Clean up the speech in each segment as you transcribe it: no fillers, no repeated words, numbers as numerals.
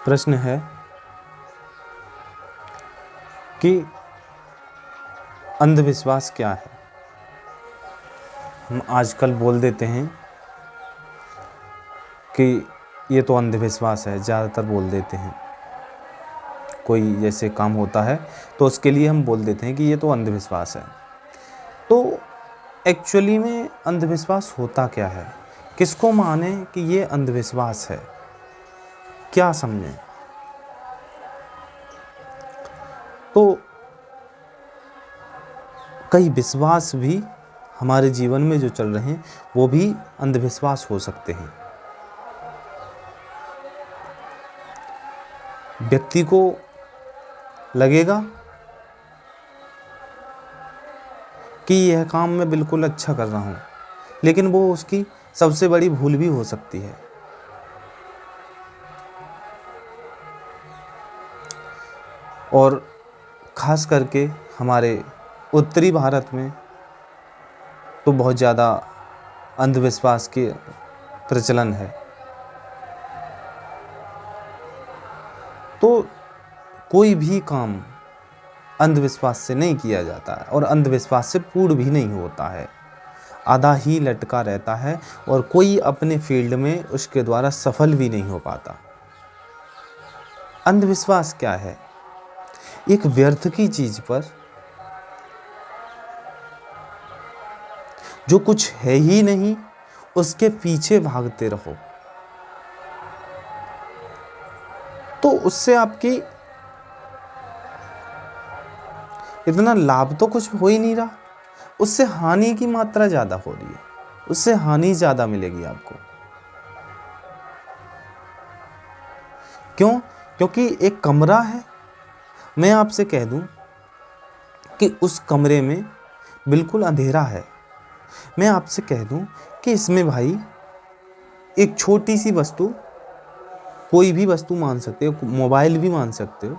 प्रश्न है कि अंधविश्वास क्या है। हम आजकल बोल देते हैं कि ये तो अंधविश्वास है, ज़्यादातर बोल देते हैं। कोई जैसे काम होता है तो उसके लिए हम बोल देते हैं कि ये तो अंधविश्वास है। तो एक्चुअली में अंधविश्वास होता क्या है, किसको माने कि ये अंधविश्वास है, क्या समझें। तो कई विश्वास भी हमारे जीवन में जो चल रहे हैं वो भी अंधविश्वास हो सकते हैं। व्यक्ति को लगेगा कि यह काम मैं बिल्कुल अच्छा कर रहा हूँ, लेकिन वो उसकी सबसे बड़ी भूल भी हो सकती है। और ख़ास करके हमारे उत्तरी भारत में तो बहुत ज़्यादा अंधविश्वास के प्रचलन है। तो कोई भी काम अंधविश्वास से नहीं किया जाता है और अंधविश्वास से पूर्ण भी नहीं होता है, आधा ही लटका रहता है और कोई अपने फील्ड में उसके द्वारा सफल भी नहीं हो पाता। अंधविश्वास क्या है? एक व्यर्थ की चीज पर, जो कुछ है ही नहीं, उसके पीछे भागते रहो तो उससे आपकी इतना लाभ तो कुछ हो ही नहीं रहा, उससे हानि की मात्रा ज़्यादा हो रही है, उससे हानि ज़्यादा मिलेगी आपको। क्यों? क्योंकि एक कमरा है, मैं आपसे कह दूं कि उस कमरे में बिल्कुल अंधेरा है। मैं आपसे कह दूं कि इसमें भाई एक छोटी सी वस्तु, कोई भी वस्तु मान सकते हो, मोबाइल भी मान सकते हो,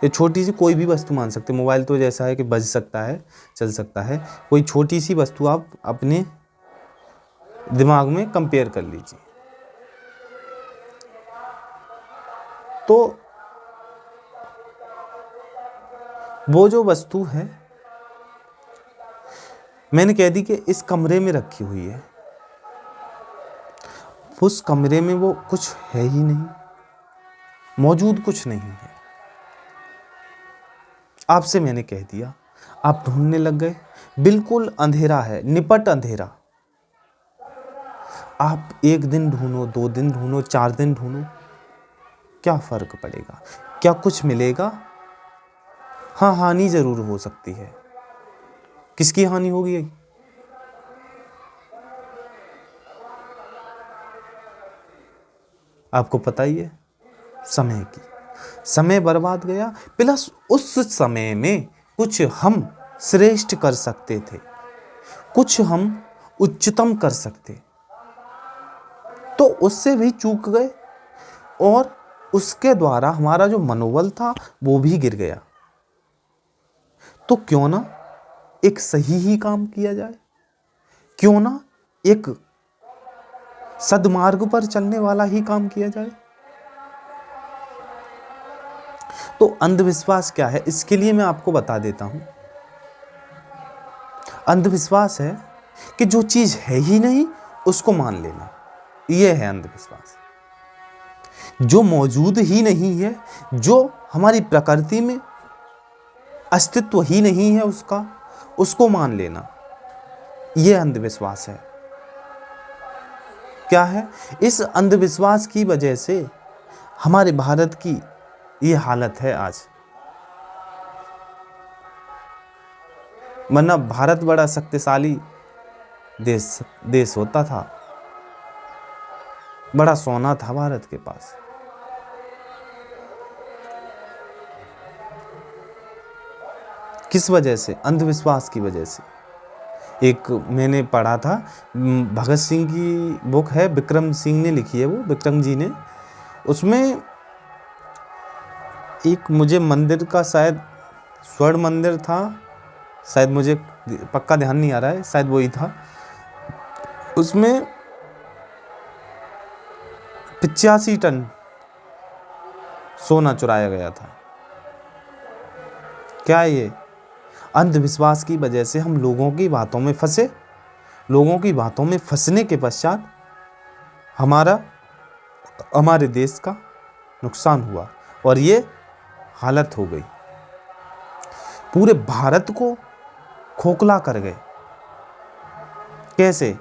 ये छोटी सी कोई भी वस्तु मान सकते हो। मोबाइल तो जैसा है कि बज सकता है, चल सकता है। कोई छोटी सी वस्तु आप अपने दिमाग में कंपेयर कर लीजिए। तो वो जो वस्तु है, मैंने कह दी कि इस कमरे में रखी हुई है, उस कमरे में वो कुछ है ही नहीं, मौजूद कुछ नहीं है। आपसे मैंने कह दिया, आप ढूंढने लग गए, बिल्कुल अंधेरा है, निपट अंधेरा। आप एक दिन ढूंढो, 2 दिन ढूंढो, 4 दिन ढूंढो, क्या फर्क पड़ेगा? क्या कुछ मिलेगा? हाँ, हानि जरूर हो सकती है। किसकी हानि होगी? आपको पता ही है, समय की। समय बर्बाद गया, प्लस उस समय में कुछ हम श्रेष्ठ कर सकते थे, कुछ हम उच्चतम कर सकते, तो उससे भी चूक गए और उसके द्वारा हमारा जो मनोबल था वो भी गिर गया। तो क्यों ना एक सही ही काम किया जाए, क्यों ना एक सद्मार्ग पर चलने वाला ही काम किया जाए। तो अंधविश्वास क्या है, इसके लिए मैं आपको बता देता हूं। अंधविश्वास है कि जो चीज है ही नहीं उसको मान लेना, यह है अंधविश्वास। जो मौजूद ही नहीं है, जो हमारी प्रकृति में अस्तित्व ही नहीं है उसका, उसको मान लेना, यह अंधविश्वास है। क्या है? इस अंधविश्वास की वजह से हमारे भारत की ये हालत है आज। वरना भारत बड़ा शक्तिशाली देश होता था, बड़ा सोना था भारत के पास। किस वजह से? अंधविश्वास की वजह से। एक मैंने पढ़ा था, भगत सिंह की बुक है, विक्रम सिंह ने लिखी है, वो विक्रम जी ने। उसमें एक मुझे मंदिर का, शायद स्वर्ण मंदिर था, शायद मुझे पक्का ध्यान नहीं आ रहा है, शायद वही था। उसमें 85 टन सोना चुराया गया था। क्या है ये? अंधविश्वास की वजह से हम लोगों की बातों में फंसे, लोगों की बातों में फंसने के पश्चात हमारे देश का नुकसान हुआ और ये हालत हो गई। पूरे भारत को खोखला कर गए। कैसे?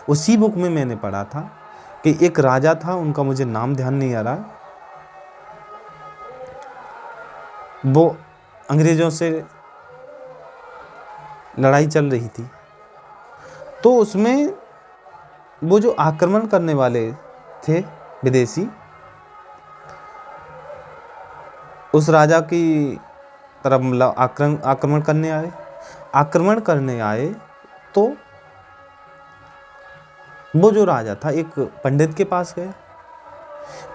उसी बुक में मैंने पढ़ा था कि एक राजा था, उनका मुझे नाम ध्यान नहीं आ रहा, वो अंग्रेजों से लड़ाई चल रही थी, तो उसमें वो जो आक्रमण करने वाले थे विदेशी, उस राजा की तरफ मतलब आक्रमण करने आए तो वो जो राजा था एक पंडित के पास गया।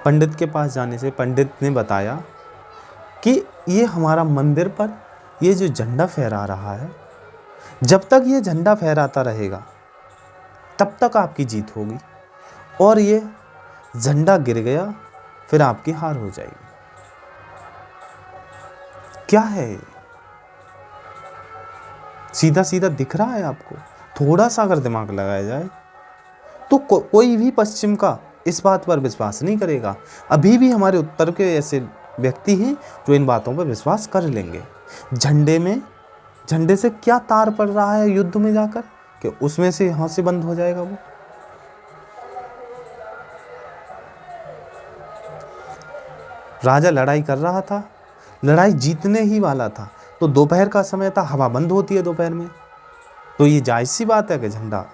पंडित के पास जाने से पंडित ने बताया कि ये हमारा मंदिर पर ये जो झंडा फहरा रहा है, जब तक ये झंडा फहराता रहेगा तब तक आपकी जीत होगी, और ये झंडा गिर गया फिर आपकी हार हो जाएगी। क्या है? सीधा सीधा दिख रहा है आपको? थोड़ा सा अगर दिमाग लगाया जाए तो कोई भी पश्चिम का इस बात पर विश्वास नहीं करेगा। अभी भी हमारे उत्तर के ऐसे व्यक्ति हैं जो इन बातों पर विश्वास कर लेंगे। झंडे से क्या तार पड़ रहा है युद्ध में जाकर कि उसमें से यहां से बंद हो जाएगा। वो राजा लड़ाई कर रहा था, लड़ाई जीतने ही वाला था, तो दोपहर का समय था, हवा बंद होती है दोपहर में, तो ये जायज सी बात है कि झंडा,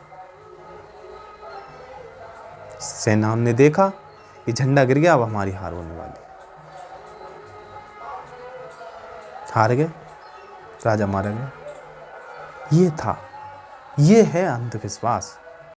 सेना ने देखा कि झंडा गिर गया, अब हमारी हार होने वाली, हार गए, राजा मारा गया। ये था, ये है अंधविश्वास।